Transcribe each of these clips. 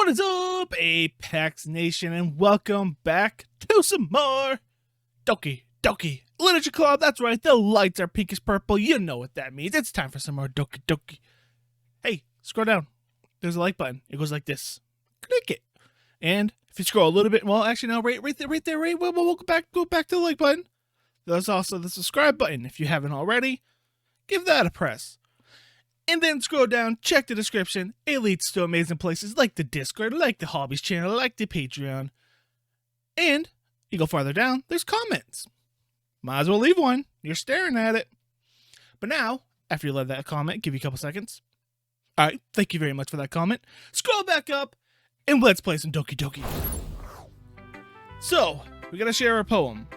What is up, Apex Nation, and welcome back to some more Doki Doki Literature Club. That's right, the lights are pinkish purple. You know what that means. It's time for some more Doki Doki. Hey, scroll down. There's a like button. It goes like this. Click it. And if you scroll a little bit, well, actually, no, right there. We'll go back to the like button. There's also the subscribe button. If you haven't already, give that a press. And then scroll down, check the description. It leads to amazing places like the Discord, like the Hobbies channel, like the Patreon. And you go farther down, there's comments. Might as well leave one. You're staring at it. But now, after you leave that comment, give you a couple seconds. Alright, thank you very much for that comment. Scroll back up, and let's play some Doki Doki. So, we gotta share a poem.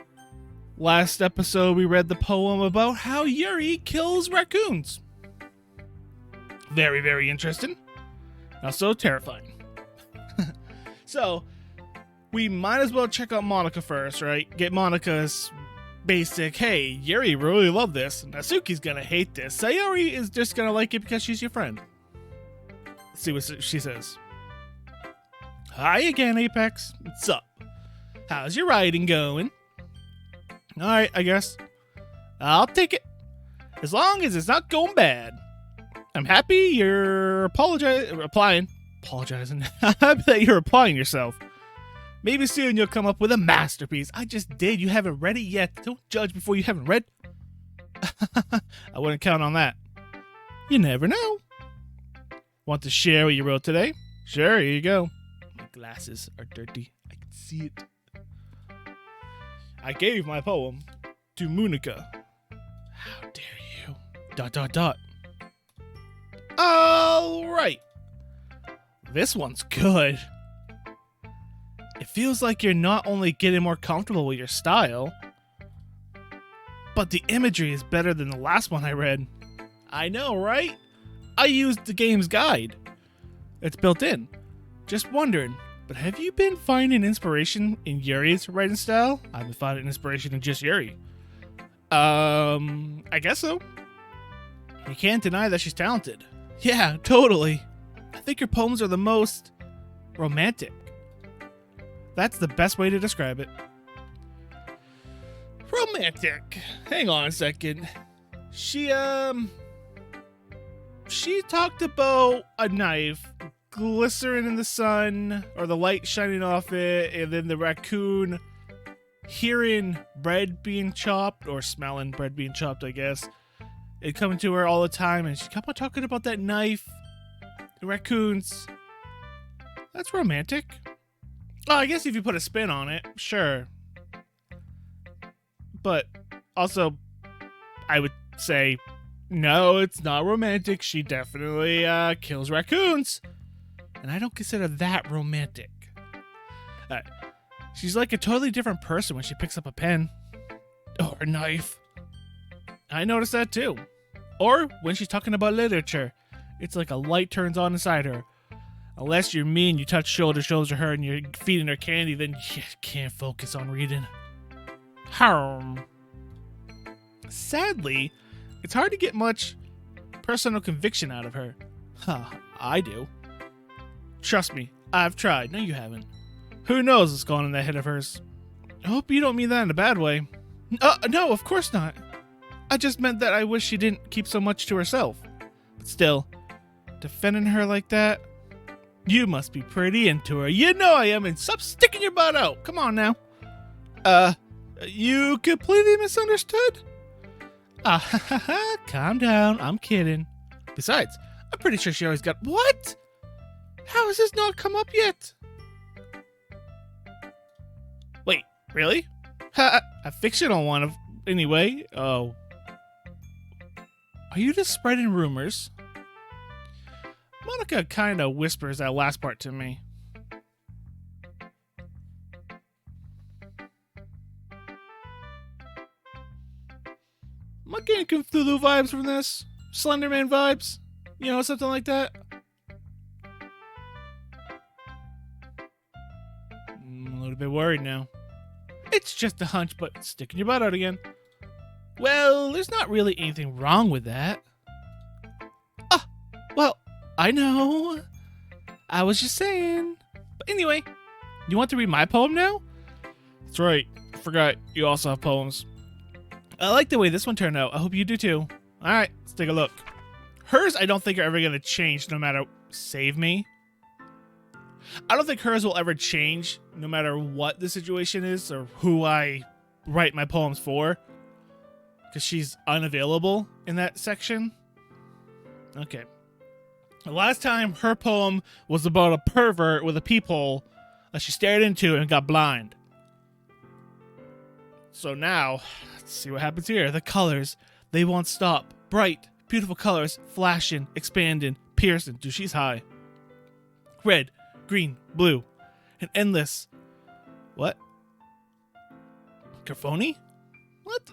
Last episode, we read the poem about how Yuri kills raccoons. Very, very interesting. Also terrifying. So, we might as well check out Monica first, right? Get Monica's basic, hey, Yuri really loved this. Natsuki's gonna hate this. Sayori is just gonna like it because she's your friend. Let's see what she says. Hi again, Apex. What's up? How's your writing going? Alright, I guess. I'll take it. As long as it's not going bad. I'm happy you're apologizing. I'm happy that you're applying yourself. Maybe soon you'll come up with a masterpiece. I just did. You haven't read it yet. Don't judge before you haven't read. I wouldn't count on that. You never know. Want to share what you wrote today? Sure, here you go. My glasses are dirty. I can see it. I gave my poem to Monica. How dare you? ... Alright. This one's good. It feels like you're not only getting more comfortable with your style, but the imagery is better than the last one I read. I know, right? I used the game's guide. It's built in. Just wondering, but have you been finding inspiration in Yuri's writing style? I've been finding inspiration in just Yuri. I guess so. You can't deny that she's talented. Yeah, totally. I think your poems are the most romantic. That's the best way to describe it. Romantic. Hang on a second. She talked about a knife glistening in the sun, or the light shining off it, and then the raccoon hearing bread being chopped, or smelling bread being chopped, I guess. It coming to her all the time, and she kept on talking about that knife, the raccoons. That's romantic. Oh, I guess if you put a spin on it, sure. But also, I would say, no, it's not romantic. She definitely kills raccoons. And I don't consider that romantic. She's like a totally different person when she picks up a pen. Or a knife. I noticed that too. Or when she's talking about literature, it's like a light turns on inside her. Unless you're me and you touch shoulder to her and you're feeding her candy, then you can't focus on reading. Sadly, it's hard to get much personal conviction out of her. I do. Trust me, I've tried. No, you haven't. Who knows what's going on in that head of hers? I hope you don't mean that in a bad way. No, of course not. I just meant that I wish she didn't keep so much to herself. But still, defending her like that? You must be pretty into her. You know I am, and stop sticking your butt out. Come on now. You completely misunderstood? Calm down. I'm kidding. Besides, I'm pretty sure she always got... What? How has this not come up yet? Wait, really? A fictional one of... Anyway, oh... Are you just spreading rumors? Monica kind of whispers that last part to me. Am I getting Cthulhu vibes from this? Slenderman vibes? You know, something like that? I'm a little bit worried now. It's just a hunch, but sticking your butt out again. Well, there's not really anything wrong with that. Well, I know. I was just saying. But anyway, you want to read my poem now? That's right. I forgot you also have poems. I like the way this one turned out. I hope you do too. Alright, let's take a look. Hers I don't think are ever going to change no matter... Save me? I don't think hers will ever change no matter what the situation is or who I write my poems for. Because she's unavailable in that section. Okay. The last time her poem was about a pervert with a peephole that she stared into and got blind. So now, let's see what happens here. The colors, they won't stop. Bright, beautiful colors, flashing, expanding, piercing. Dude, she's high. Red, green, blue, and endless. What? Carphony? What?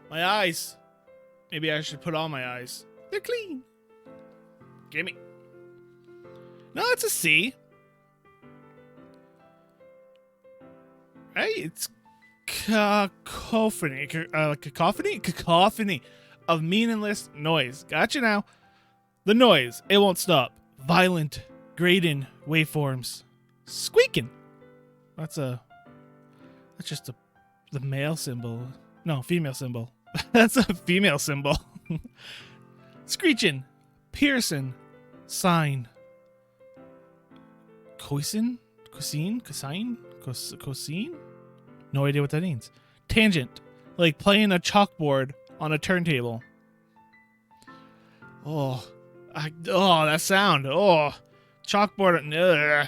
My eyes. Maybe I should put on my eyes. They're clean. Gimme. No, it's a C. Hey, it's cacophony. Cacophony of meaningless noise. Gotcha now. The noise, it won't stop. Violent, grating waveforms. Squeaking. That's just the male symbol. No, female symbol. That's a female symbol. Screeching, piercing, sign. Cosine? No idea what that means. Tangent, like playing a chalkboard on a turntable. Oh, that sound. Oh, chalkboard. Ugh.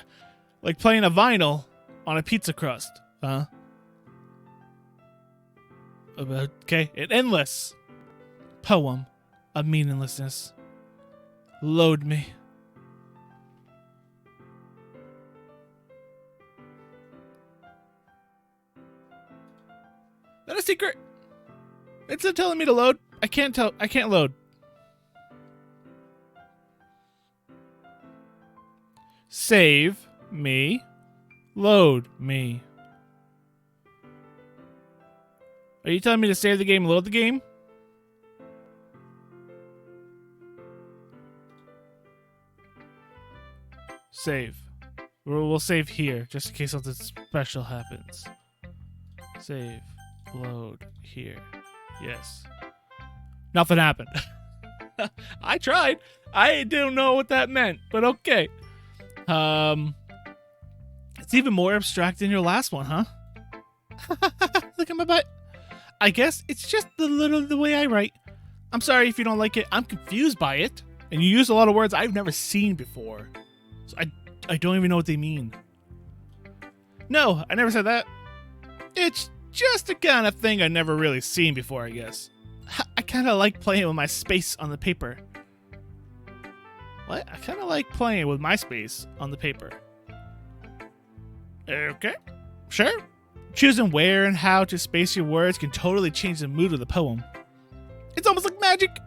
Like playing a vinyl on a pizza crust. Huh? Okay, an endless poem of meaninglessness. Load me. Is that a secret? It's not telling me to load. I can't load. Save me. Load me. Are you telling me to save the game and load the game? Save. We'll save here, just in case something special happens. Save. Load here. Yes. Nothing happened. I tried. I don't know what that meant, but okay. It's even more abstract than your last one, huh? Look at my butt. I guess it's just the way I write. I'm sorry if you don't like it. I'm confused by it. And you use a lot of words I've never seen before. So I don't even know what they mean. No, I never said that. It's just the kind of thing I've never really seen before, I guess. I kind of like playing with my space on the paper. What? I kind of like playing with my space on the paper. Okay, sure. Choosing where and how to space your words can totally change the mood of the poem. It's almost like magic.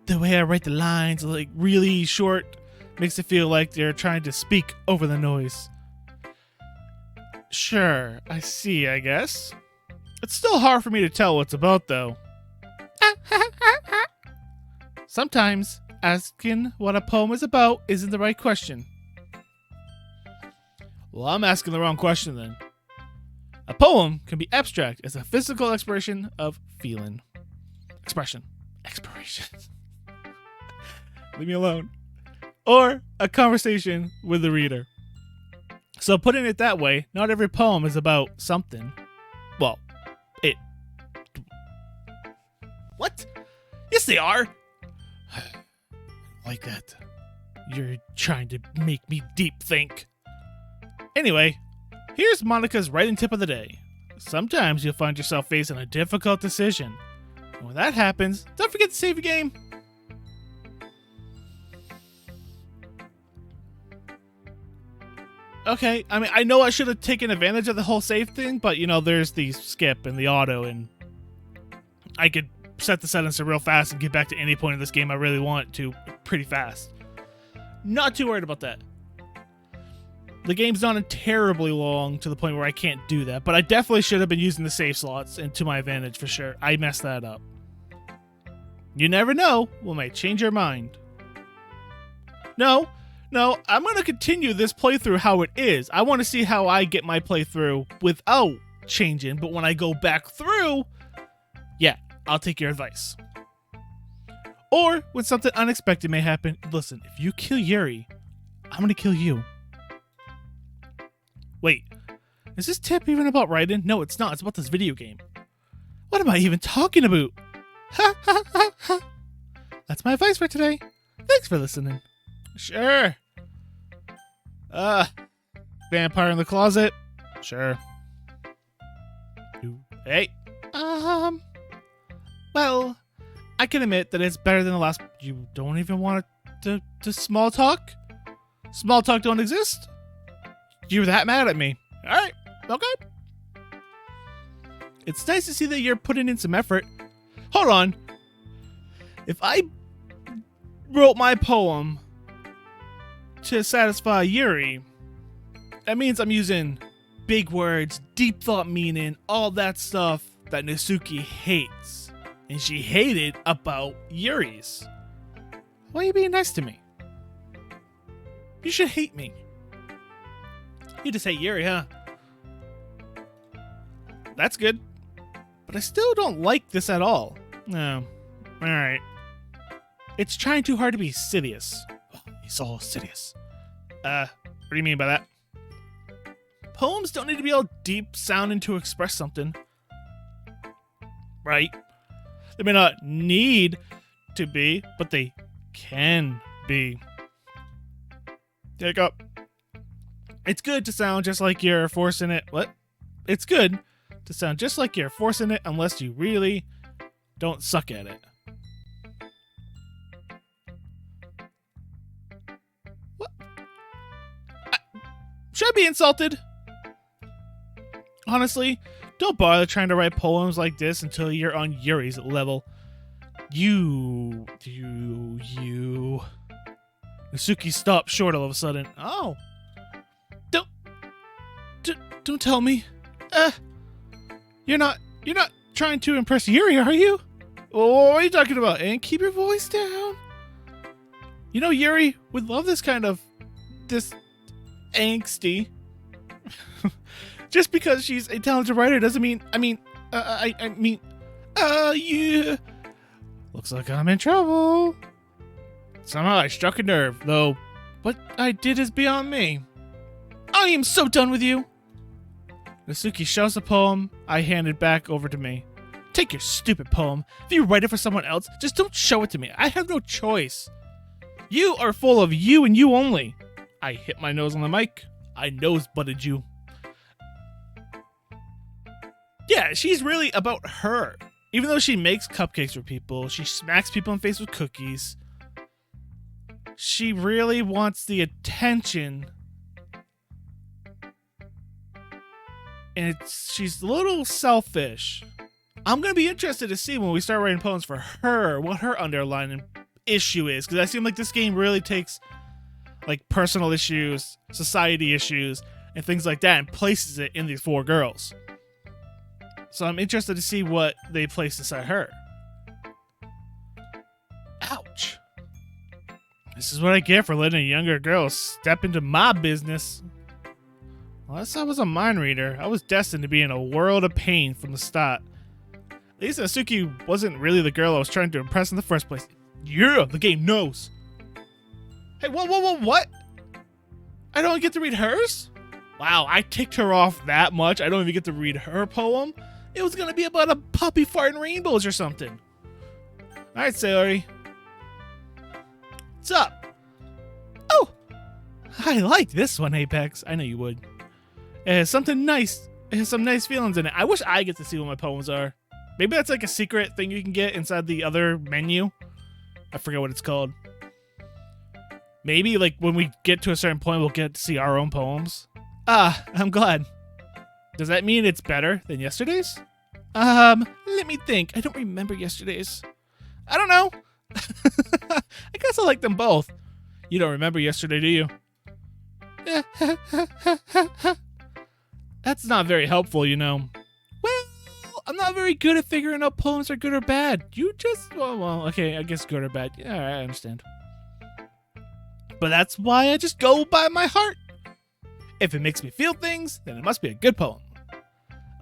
The way I write the lines, like really short, makes it feel like they're trying to speak over the noise. Sure, I see, I guess. It's still hard for me to tell what's about, though. Sometimes, asking what a poem is about isn't the right question. Well, I'm asking the wrong question, then. A poem can be abstract as a physical expression of feeling. Expression. Leave me alone. Or a conversation with the reader. So putting it that way, not every poem is about something. Well, it... What? Yes, they are! Like that. You're trying to make me deep think. Anyway, here's Monica's writing tip of the day. Sometimes you'll find yourself facing a difficult decision. And when that happens, don't forget to save your game. Okay, I mean, I know I should have taken advantage of the whole save thing, but, you know, there's the skip and the auto, and I could set the settings to real fast and get back to any point in this game I really want to pretty fast. Not too worried about that. The game's not terribly long to the point where I can't do that, but I definitely should have been using the save slots and to my advantage for sure. I messed that up. You never know what might change your mind. No, I'm going to continue this playthrough how it is. I want to see how I get my playthrough without changing, but when I go back through, yeah, I'll take your advice. Or when something unexpected may happen, listen, if you kill Yuri, I'm going to kill you. Wait, is this tip even about Raiden? No, it's not. It's about this video game. What am I even talking about? Ha ha ha ha. That's my advice for today. Thanks for listening. Sure. Vampire in the closet? Sure. Hey. Well, I can admit that it's better than the last. You don't even want to small talk? Small talk don't exist? You're that mad at me. Alright, okay. It's nice to see that you're putting in some effort. Hold on. If I wrote my poem to satisfy Yuri, that means I'm using big words, deep thought meaning, all that stuff that Natsuki hates. And she hated about Yuri's. Why are you being nice to me? You should hate me. You just hate Yuri, huh? That's good. But I still don't like this at all. No. Alright. It's trying too hard to be Sidious. Oh, he's all Sidious. What do you mean by that? Poems don't need to be all deep sounding to express something. Right? They may not need to be, but they can be. Take up. It's good to sound just like you're forcing it. What? It's good to sound just like you're forcing it unless you really don't suck at it. What? Should I be insulted? Honestly, don't bother trying to write poems like this until you're on Yuri's level. You. Natsuki stopped short all of a sudden. Oh. Don't tell me. You're not trying to impress Yuri, are you? What are you talking about? And keep your voice down. You know, Yuri would love this angsty. Just because she's a talented writer doesn't mean, yeah. Looks like I'm in trouble. Somehow I struck a nerve, though what I did is beyond me. I am so done with you. Natsuki shows the poem I handed back over to me. Take your stupid poem. If you write it for someone else, just don't show it to me. I have no choice. You are full of you and you only. I hit my nose on the mic. I nose-butted you. Yeah, she's really about her. Even though she makes cupcakes for people, she smacks people in the face with cookies. She really wants the attention. And she's a little selfish. I'm going to be interested to see when we start writing poems for her, what her underlying issue is. Because I seem like this game really takes like personal issues, society issues, and things like that and places it in these four girls. So I'm interested to see what they place inside her. Ouch. This is what I get for letting a younger girl step into my business. Unless I was a mind reader, I was destined to be in a world of pain from the start. At least Natsuki wasn't really the girl I was trying to impress in the first place. Yeah, the game knows. Hey, what? I don't get to read hers? Wow, I ticked her off that much. I don't even get to read her poem. It was gonna be about a puppy farting rainbows or something. Alright, Sayori. What's up? Oh! I like this one, Apex. I know you would. It has something nice. It has some nice feelings in it. I wish I get to see what my poems are. Maybe that's like a secret thing you can get inside the other menu. I forget what it's called. Maybe like when we get to a certain point, we'll get to see our own poems. Ah, I'm glad. Does that mean it's better than yesterday's? Let me think. I don't remember yesterday's. I don't know. I guess I like them both. You don't remember yesterday, do you? That's not very helpful, you know. Well, I'm not very good at figuring out poems are good or bad. You just, well, okay, I guess good or bad. Yeah, I understand. But that's why I just go by my heart. If it makes me feel things, then it must be a good poem.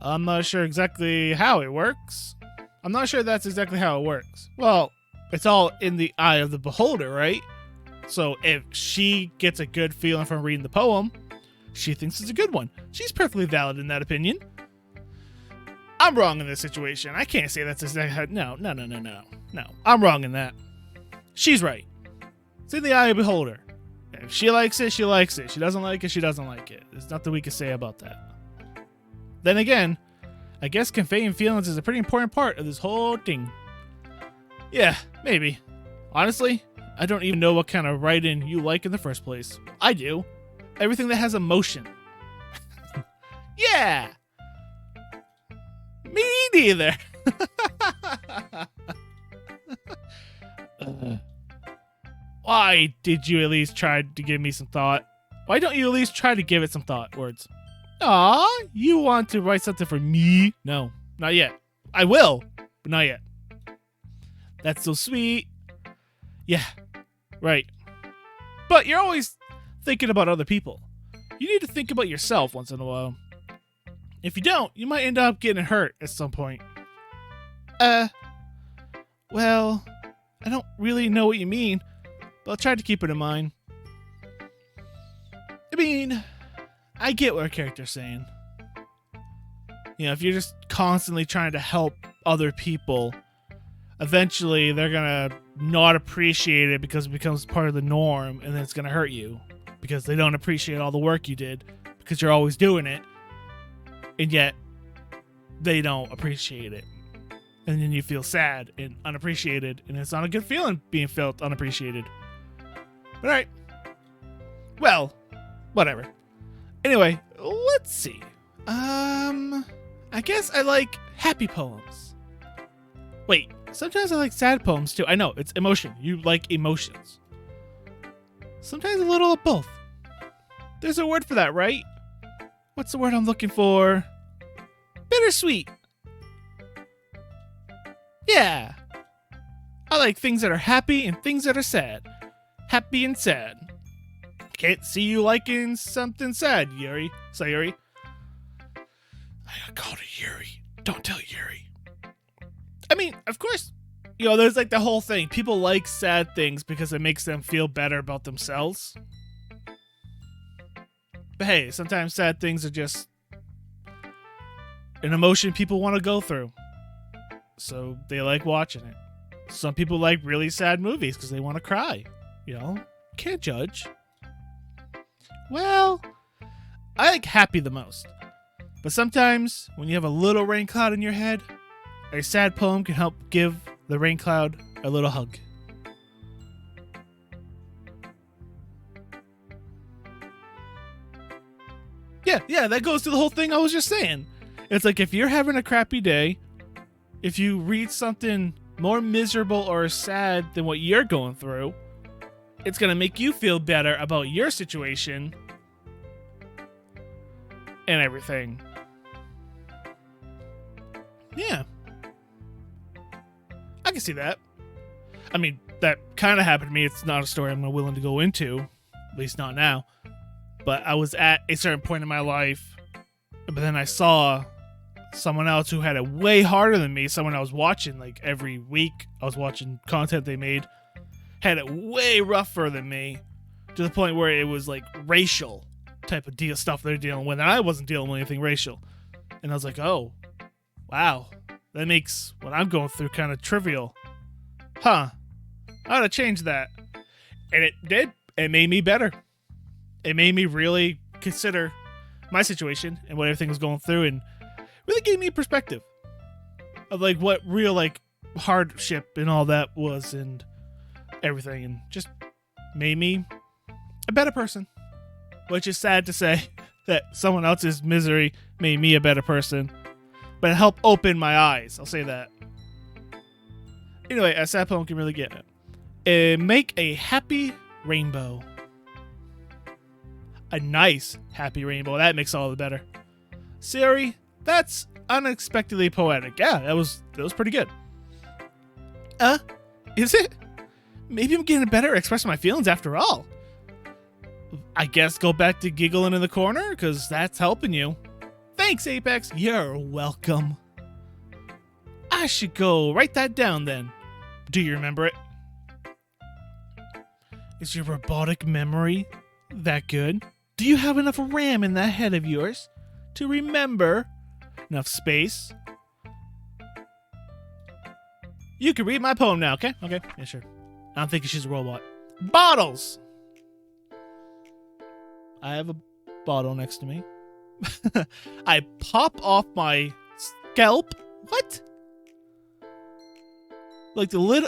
I'm not sure exactly how it works. I'm not sure that's exactly how it works. Well, it's all in the eye of the beholder, right? So if she gets a good feeling from reading the poem, she thinks it's a good one. She's perfectly valid in that opinion. I'm wrong in this situation. I can't say that's exactly how... No. I'm wrong in that. She's right. It's in the eye of the beholder. If she likes it, she likes it. She doesn't like it, she doesn't like it. There's nothing we can say about that. Then again, I guess conveying feelings is a pretty important part of this whole thing. Yeah, maybe. Honestly, I don't even know what kind of writing you like in the first place. I do. Everything that has emotion. Yeah! Me neither. Why did you at least try to give me some thought? Why don't you at least try to give it some thought, words? Aw, you want to write something for me? No, not yet. I will, but not yet. That's so sweet. Yeah, right. But you're always thinking about other people. You need to think about yourself once in a while. If you don't, you might end up getting hurt at some point. Well, I don't really know what you mean, but I'll try to keep it in mind. I mean, I get what our character's saying. You know, if you're just constantly trying to help other people, eventually they're gonna not appreciate it because it becomes part of the norm, and then it's gonna hurt you because they don't appreciate all the work you did because you're always doing it, and yet they don't appreciate it. And then you feel sad and unappreciated, and it's not a good feeling being felt unappreciated. But alright. Well, whatever. Anyway, let's see. I guess I like happy poems. Wait, sometimes I like sad poems too. I know, it's emotion. You like emotions. Sometimes a little of both. There's a word for that, right? What's the word I'm looking for? Bittersweet. Yeah. I like things that are happy and things that are sad. Happy and sad. Can't see you liking something sad, Sayori. I called her Yuri. Don't tell Yuri. I mean, of course, you know, there's like the whole thing. People like sad things because it makes them feel better about themselves. But hey, sometimes sad things are just an emotion people want to go through. So they like watching it. Some people like really sad movies because they want to cry. You know, can't judge. Well, I like happy the most. But sometimes, when you have a little rain cloud in your head, a sad poem can help give the rain cloud a little hug. Yeah, that goes to the whole thing I was just saying. It's like if you're having a crappy day, if you read something more miserable or sad than what you're going through, it's going to make you feel better about your situation and everything. Yeah. I can see that. I mean, that kind of happened to me. It's not a story I'm willing to go into, at least not now. But I was at a certain point in my life, but then I saw someone else who had it way harder than me, someone I was watching like every week. I was watching content they made, had it way rougher than me, to the point where it was like racial type of deal stuff they're dealing with, and I wasn't dealing with anything racial. And I was like, oh, wow, that makes what I'm going through kind of trivial. Huh. I ought to change that. And it did. It made me better. It made me really consider my situation and what everything was going through, and really gave me a perspective of like what real like hardship and all that was and everything, and just made me a better person. Which is sad to say that someone else's misery made me a better person, but it helped open my eyes. I'll say that. Anyway, a sad poem can really get it. Make a happy rainbow. A nice happy rainbow. That makes all the better. Sayori, that's unexpectedly poetic. Yeah, that was pretty good. Is it? Maybe I'm getting better at expressing my feelings after all. I guess go back to giggling in the corner, because that's helping you. Thanks, Apex. You're welcome. I should go write that down then. Do you remember it? Is your robotic memory that good? Do you have enough RAM in that head of yours to remember? Enough space? You can read my poem now, okay? Okay, yeah, sure. I'm thinking she's a robot. Bottles! I have a bottle next to me. I pop off my scalp. What? Like the lid.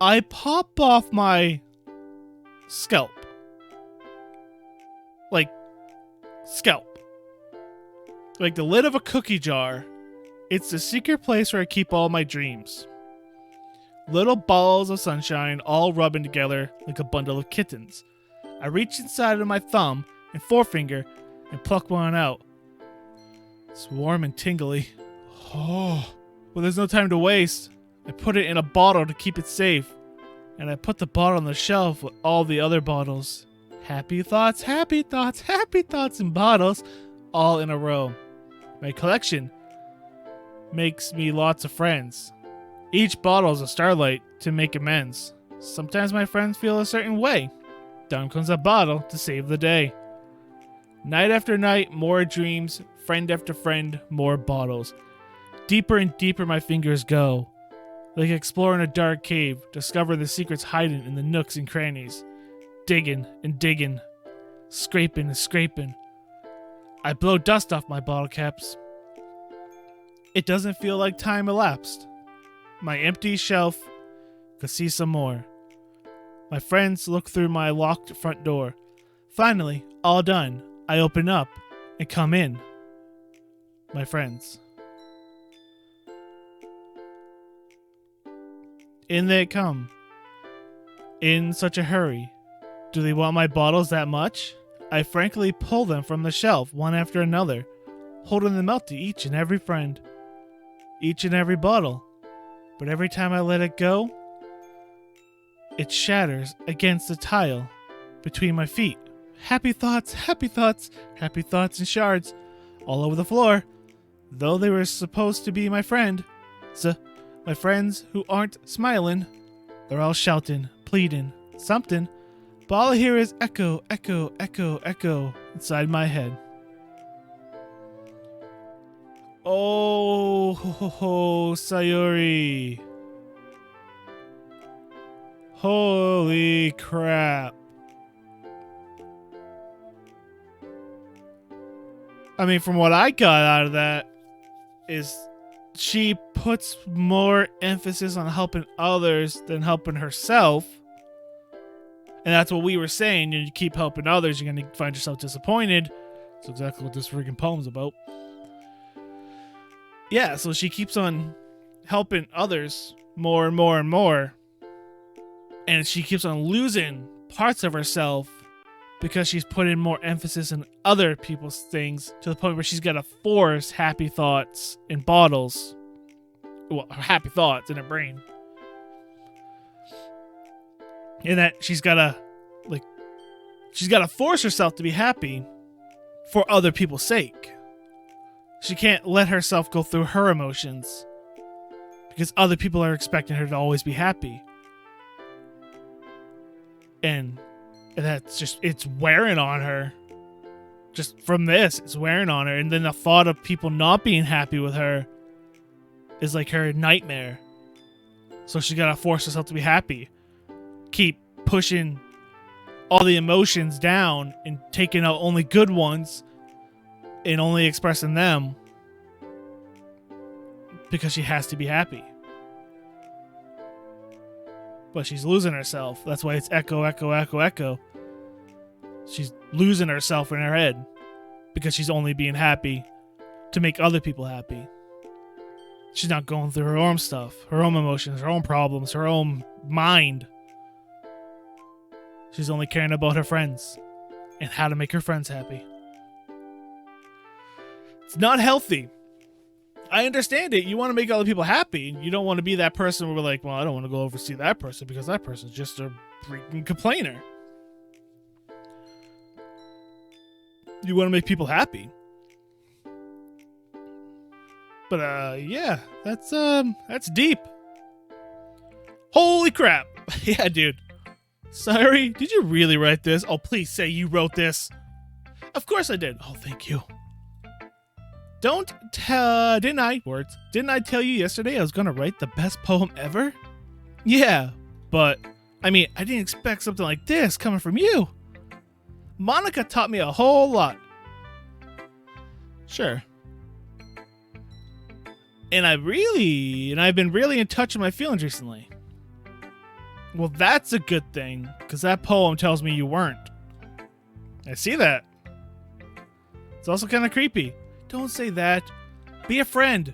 I pop off my scalp. Like scalp. Like the lid of a cookie jar. It's the secret place where I keep all my dreams. Little balls of sunshine all rubbing together like a bundle of kittens. I reach inside of my thumb and forefinger and pluck one out. It's warm and tingly. Oh, well, there's no time to waste. I put it in a bottle to keep it safe. And I put the bottle on the shelf with all the other bottles. Happy thoughts, happy thoughts, happy thoughts in bottles, all in a row. My collection makes me lots of friends. Each bottle is a starlight to make amends. Sometimes my friends feel a certain way. Down comes a bottle to save the day. Night after night, more dreams. Friend after friend, more bottles. Deeper and deeper my fingers go. Like exploring a dark cave, discover the secrets hiding in the nooks and crannies. Digging and digging. Scraping and scraping. I blow dust off my bottle caps. It doesn't feel like time elapsed. My empty shelf could see some more. My friends look through my locked front door. Finally, all done, I open up and come in. My friends. In they come. In such a hurry. Do they want my bottles that much? I frankly pull them from the shelf, one after another, holding them out to each and every friend. Each and every bottle. But every time I let it go, it shatters against the tile between my feet. Happy thoughts, happy thoughts, happy thoughts in shards all over the floor. Though they were supposed to be my friend. So, my friends who aren't smiling, they're all shouting, pleading, something. But all I hear is echo, echo, echo, echo inside my head. Oh, ho, ho, ho, Sayori. Holy crap. I mean, from what I got out of that is she puts more emphasis on helping others than helping herself. And that's what we were saying. You keep helping others, you're going to find yourself disappointed. That's exactly what this freaking poem's about. Yeah, so she keeps on helping others more and more and more. And she keeps on losing parts of herself because she's putting more emphasis on other people's things to the point where she's got to force happy thoughts in bottles. Well, happy thoughts in her brain. And that she's got to force herself to be happy for other people's sake. She can't let herself go through her emotions because other people are expecting her to always be happy. And that's just, it's wearing on her. Just from this, it's wearing on her. And then the thought of people not being happy with her is like her nightmare. So she gotta force herself to be happy. Keep pushing all the emotions down and taking out only good ones and only expressing them because she has to be happy. But she's losing herself. That's why it's echo, echo, echo, echo. She's losing herself in her head because she's only being happy to make other people happy. She's not going through her own stuff, her own emotions, her own problems, her own mind. She's only caring about her friends and how to make her friends happy. It's not healthy. I understand it. You want to make other people happy. You don't want to be that person where we're like, well, I don't want to go over see that person because that person's just a freaking complainer. You want to make people happy. But yeah, that's deep. Holy crap. Yeah, dude. Sorry, did you really write this? Oh, please say you wrote this. Of course I did. Oh, thank you. Didn't I tell you yesterday I was gonna write the best poem ever? Yeah, but I mean, I didn't expect something like this coming from you. Monica taught me a whole lot. Sure. And I've been really in touch with my feelings recently. Well, that's a good thing, because that poem tells me you weren't. I see that. It's also kind of creepy. Don't say that. Be a friend.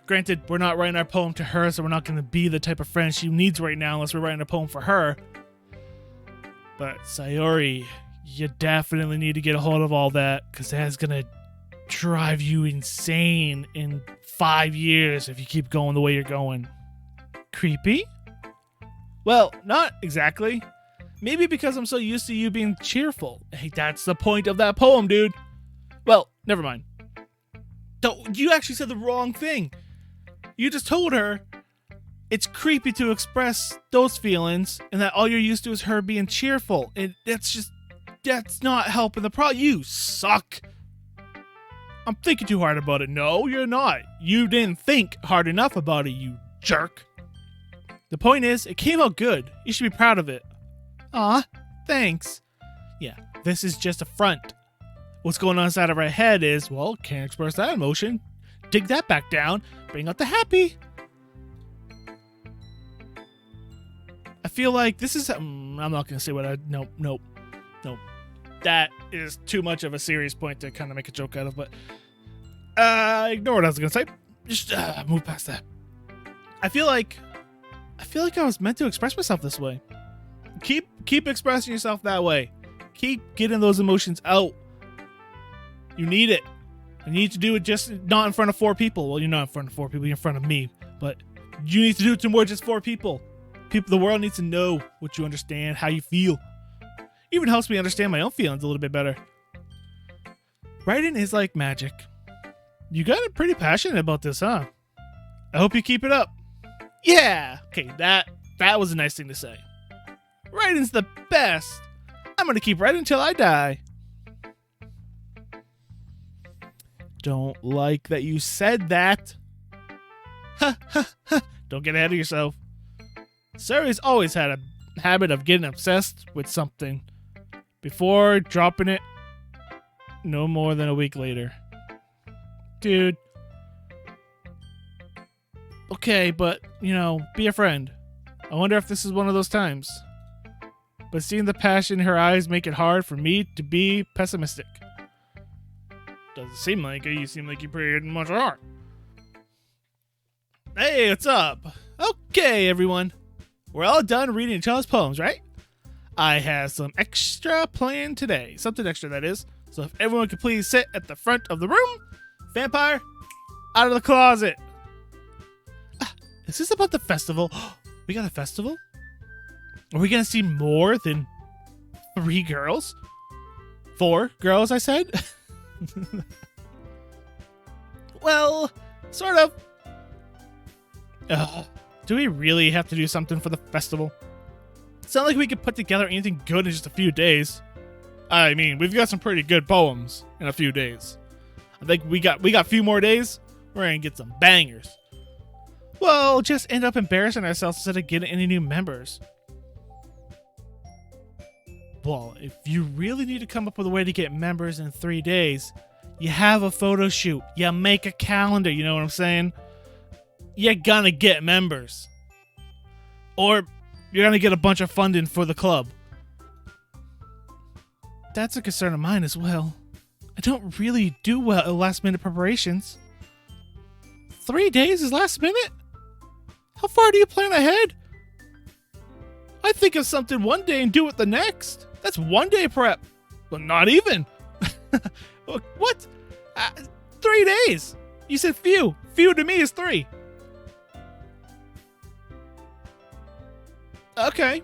Granted, we're not writing our poem to her, so we're not going to be the type of friend she needs right now unless we're writing a poem for her. But Sayori, you definitely need to get a hold of all that, because that's going to drive you insane in 5 years if you keep going the way you're going. Creepy? Well, not exactly. Maybe because I'm so used to you being cheerful. Hey, that's the point of that poem, dude. Well, never mind. You actually said the wrong thing. You just told her it's creepy to express those feelings and that all you're used to is her being cheerful. And that's not helping the problem. You suck. I'm thinking too hard about it. No, you're not. You didn't think hard enough about it, you jerk. The point is, it came out good. You should be proud of it. Aw, thanks. Yeah, this is just a front. What's going on inside of our head is, well, can't express that emotion. Dig that back down. Bring out the happy. I feel like this is... I'm not going to say what I... Nope. That is too much of a serious point to kind of make a joke out of, but... ignore what I was going to say. Just move past that. I feel like I was meant to express myself this way. Keep expressing yourself that way. Keep getting those emotions out. You need it. You need to do it just not in front of 4 people. Well, you're not in front of 4 people. You're in front of me. But you need to do it to more just 4 people. The world needs to know what you understand, how you feel. Even helps me understand my own feelings a little bit better. Writing is like magic. You got it pretty passionate about this, huh? I hope you keep it up. Yeah! Okay, that was a nice thing to say. Writing's the best. I'm gonna keep writing until I die. Don't like that you said that. Ha ha ha. Don't get ahead of yourself. Sayoris always had a habit of getting obsessed with something before dropping it no more than a week later. Dude. Okay, but, be a friend. I wonder if this is one of those times. But seeing the passion in her eyes make it hard for me to be pessimistic. Doesn't seem like it. You seem like you pretty much are. Hey, what's up? Okay, everyone. We're all done reading each other's poems, right? I have some extra planned today. Something extra, that is. So if everyone could please sit at the front of the room. Vampire, out of the closet. Is this about the festival? We got a festival? Are we going to see more than 3 girls? 4 girls, I said? Well, sort of. Do we really have to do something for the festival? It's not like we could put together anything good in just a few days. I mean, we've got some pretty good poems in a few days. I think we got a few more days. We're going to get some bangers. Well, just end up embarrassing ourselves instead of getting any new members. Well, if you really need to come up with a way to get members in 3 days, you have a photo shoot. You make a calendar, you know what I'm saying? You're gonna get members. Or you're gonna get a bunch of funding for the club. That's a concern of mine as well. I don't really do well at last minute preparations. 3 days is last minute? How far do you plan ahead? I think of something one day and do it the next. That's 1 day prep. Well, not even. What? 3 days. You said few. Few to me is 3. Okay.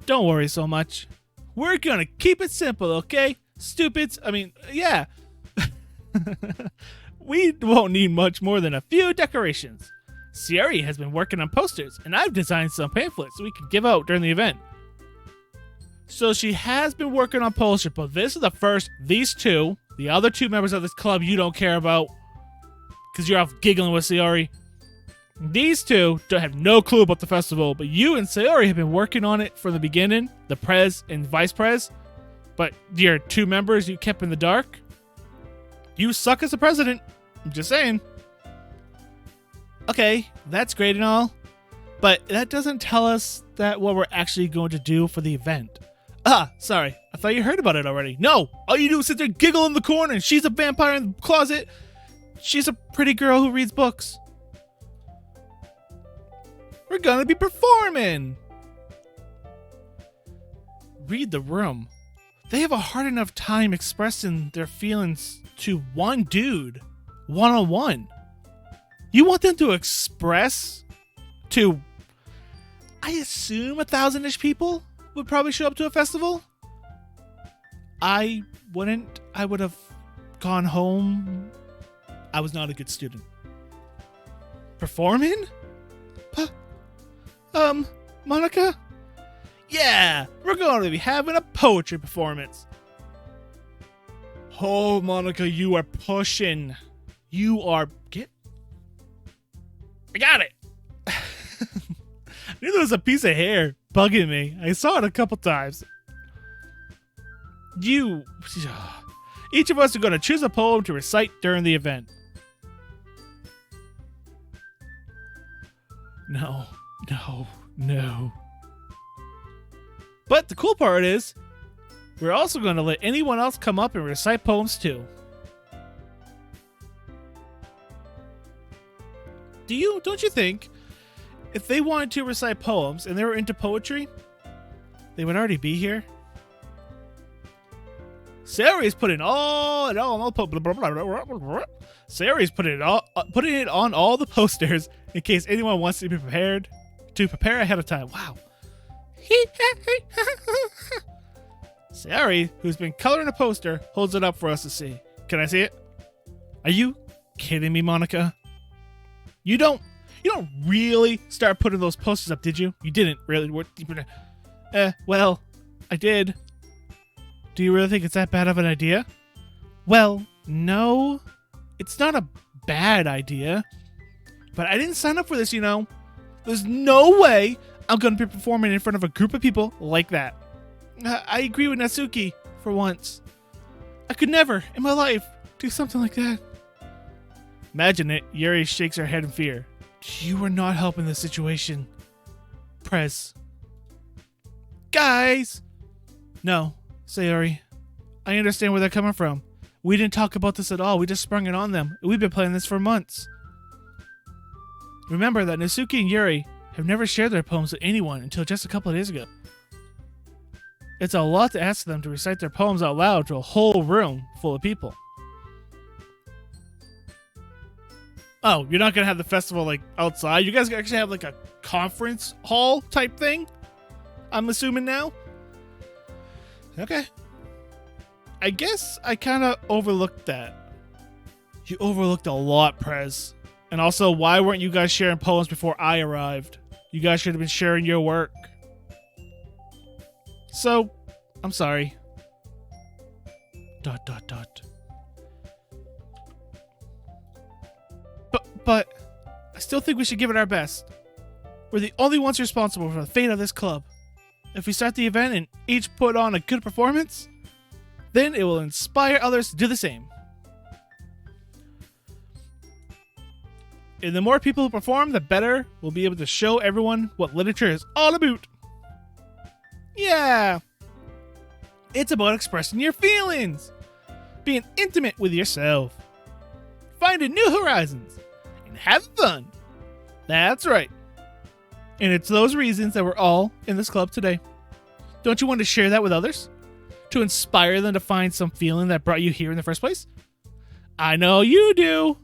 Don't worry so much. We're gonna keep it simple, okay? Stupids. I mean, yeah. We won't need much more than a few decorations. Sayoris has been working on posters, and I've designed some pamphlets so we can give out during the event. So she has been working on posters, but this is the first. These two, the other two members of this club you don't care about, because you're off giggling with Sayoris. These two don't have no clue about the festival, but you and Sayoris have been working on it from the beginning, the Prez and Vice Prez. But your two members you kept in the dark. You suck as a president. I'm just saying. Okay, that's great and all, but that doesn't tell us that what we're actually going to do for the event. Ah, sorry. I thought you heard about it already. No, all you do is sit there and giggle in the corner, and she's a vampire in the closet. She's a pretty girl who reads books. We're gonna be performing. Read the room. They have a hard enough time expressing their feelings to one dude, one-on-one. You want them to express to, I assume, 1,000-ish people would probably show up to a festival? I wouldn't. I would have gone home. I was not a good student. Performing? Monica? Yeah, we're going to be having a poetry performance. Oh, Monica, you are pushing. You are... I got it. I knew there was a piece of hair bugging me. I saw it a couple times. Each of us are going to choose a poem to recite during the event. No. But the cool part is, we're also going to let anyone else come up and recite poems too. Don't you think, if they wanted to recite poems and they were into poetry, they would already be here? Sayoris putting it on all the posters in case anyone wants to be prepared to prepare ahead of time. Wow. Sayoris, who's been coloring a poster, holds it up for us to see. Can I see it? Are you kidding me, Monica? You don't really start putting those posters up, did you? You didn't really. Well, I did. Do you really think it's that bad of an idea? Well, no. It's not a bad idea. But I didn't sign up for this, you know. There's no way I'm going to be performing in front of a group of people like that. I agree with Natsuki for once. I could never, in my life, do something like that. Imagine it. Yuri shakes her head in fear. You are not helping the situation. Prez. Guys! No, Sayoris. I understand where they're coming from. We didn't talk about this at all. We just sprung it on them. We've been planning this for months. Remember that Natsuki and Yuri have never shared their poems with anyone until just a couple of days ago. It's a lot to ask them to recite their poems out loud to a whole room full of people. Oh, you're not going to have the festival, like, outside? You guys actually have, like, a conference hall type thing? I'm assuming now? Okay. I guess I kind of overlooked that. You overlooked a lot, Prez. And also, why weren't you guys sharing poems before I arrived? You guys should have been sharing your work. So, I'm sorry. ... But I still think we should give it our best. We're the only ones responsible for the fate of this club. If we start the event and each put on a good performance, then it will inspire others to do the same. And the more people who perform, the better we'll be able to show everyone what literature is all about. Yeah! It's about expressing your feelings, being intimate with yourself, finding new horizons, and having fun. That's right. And it's those reasons that we're all in this club today. Don't you want to share that with others? To inspire them to find some feeling that brought you here in the first place? I know you do.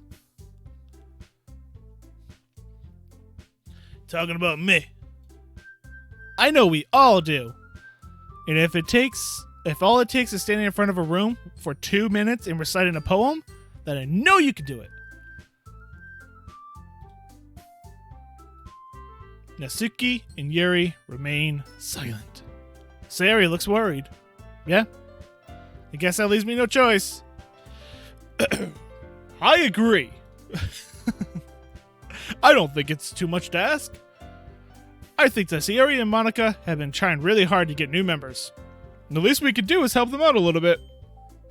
Talking about me. I know we all do. And if it takes if all it takes is standing in front of a room for 2 minutes and reciting a poem, then I know you can do it. Natsuki and Yuri remain silent. Sayori looks worried. Yeah? I guess that leaves me no choice. I agree. I don't think it's too much to ask. I think that Sayori and Monica have been trying really hard to get new members. The least we could do is help them out a little bit.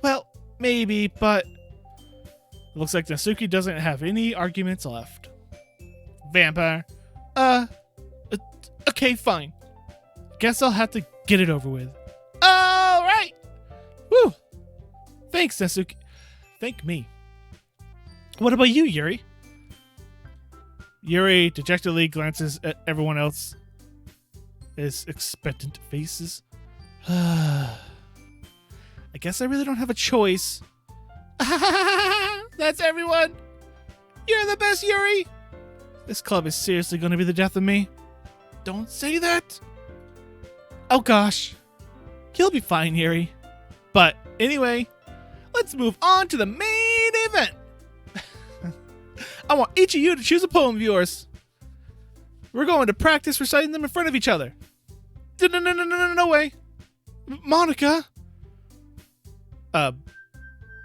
Well, maybe, but it looks like Natsuki doesn't have any arguments left. Vampire. Okay, fine. Guess I'll have to get it over with. All right. Woo. Thanks, Natsuki. Thank me. What about you, Yuri? Yuri dejectedly glances at everyone else's expectant faces. I guess I really don't have a choice. That's everyone. You're the best, Yuri. This club is seriously going to be the death of me. Don't say that. Oh gosh. You'll be fine, Yuri. But anyway, let's move on to the main event. I want each of you to choose a poem of yours. We're going to practice reciting them in front of each other. No way. Monica. Why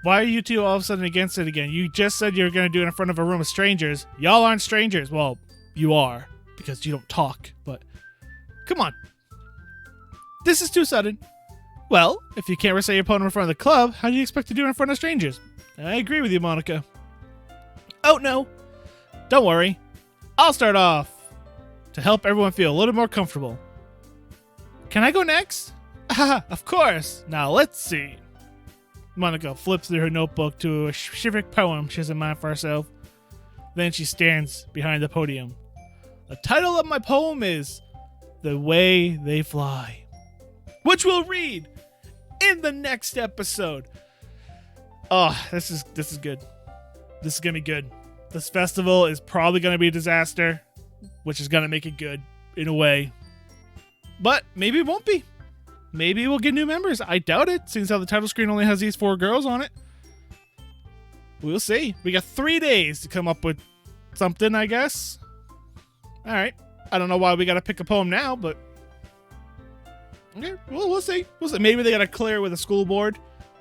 are you two all of a sudden against it again? You just said you were going to do it in front of a room of strangers. Y'all aren't strangers. Well, you are, because you don't talk, but come on. This is too sudden. Well, if you can't recite your poem in front of the club, how do you expect to do it in front of strangers? I agree with you, Monica. Oh, no. Don't worry. I'll start off to help everyone feel a little more comfortable. Can I go next? Of course. Now, let's see. Monica flips through her notebook to a specific poem she has in mind for herself. Then she stands behind the podium. The title of my poem is The Way They Fly, which we'll read in the next episode. Oh, this is good. This is going to be good. This festival is probably going to be a disaster, which is going to make it good in a way. But maybe it won't be. Maybe we'll get new members. I doubt it, since how the title screen only has these 4 girls on it. We'll see. We got 3 days to come up with something, I guess. All right. I don't know why we got to pick a poem now, but okay. Well, we'll see. Maybe they got to clear with a school board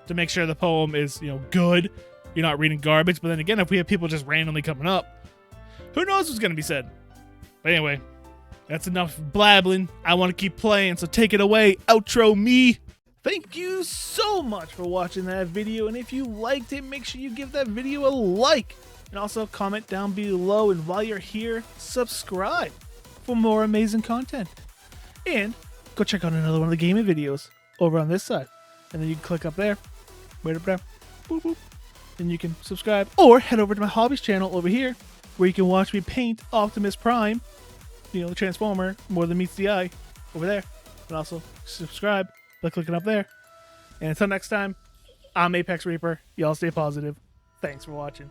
to make sure the poem is, good. You're not reading garbage. But then again, if we have people just randomly coming up, who knows what's going to be said? But anyway, that's enough blabbling. I want to keep playing, so take it away. Outro me. Thank you so much for watching that video. And if you liked it, make sure you give that video a like. And also comment down below. And while you're here, subscribe for more amazing content. And go check out another one of the gaming videos over on this side. And then you can click up there. Right up there. Boop, boop. And you can subscribe. Or head over to my hobbies channel over here, where you can watch me paint Optimus Prime, the Transformer, more than meets the eye, over there. And also subscribe by clicking up there. And until next time, I'm ApexReaper. Y'all stay positive. Thanks for watching.